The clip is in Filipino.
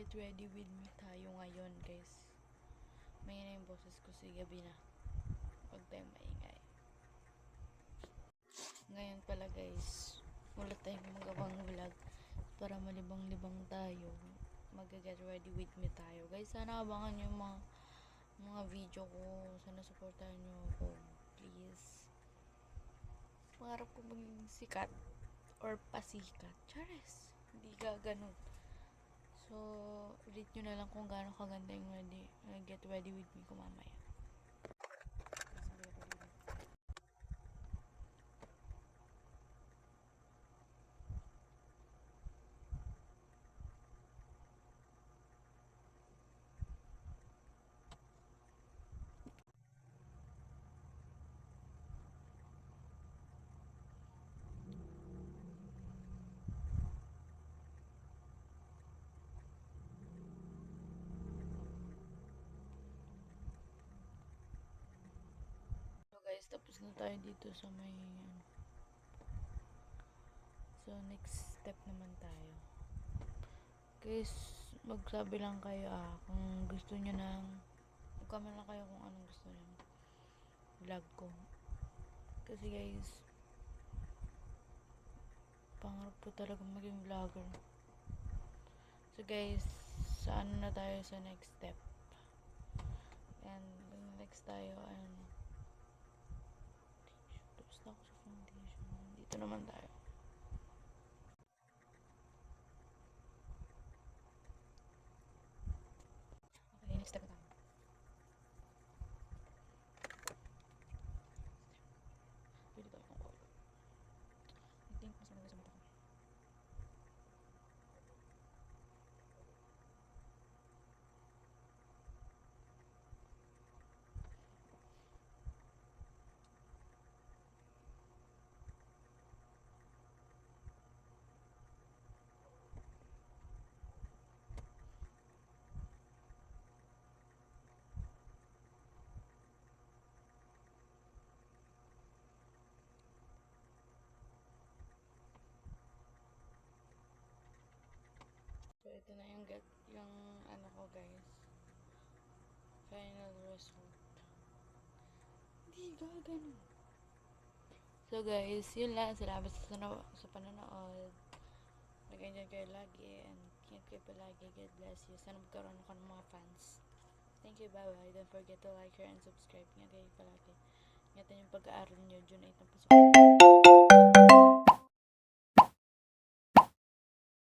Get ready with me tayo ngayon, guys. May na yung boses ko, si gabi na. Huwag tayong maingay. Ngayon pala, guys, wala tayong magawang vlog para malibang-libang tayo. Mag-get ready with me tayo. Guys, sana abangan nyo yung mga video ko. Sana supportahan nyo ako. Please. Pangarap ko maging sikat or pasikat. Charis. Hindi ka ganun. So, read nyo na lang kung gaano kaganda yung get ready with me ko mamaya. So guys, tapos na tayo dito sa may so next step naman tayo. Guys, magsabi lang kayo kung gusto nyo ng mag-comment lang kayo kung anong gusto nyo vlog ko. Kasi guys, pangarap ko talaga maging vlogger. So guys, sa ano na tayo sa next step. And next tayo and tapos na ako sa foundation. Dito naman tayo. Okay, next step na tayo. Pwede tayo kung color. I think mas maganda sa mata ko. So, ito na yung ano ko guys. Final result. Hindi gagano. So guys, yun lang. Salamat sa panonood. Nag-enjoy kayo lagi and ingat kayo palagi. God bless you. Sana magkaroon ako ng mga fans. Thank you, bye-bye. Don't forget to like, share, and subscribe. Ingat kayo palagi. Ingatan yung pag-aaral nyo. June 8 ang pasok.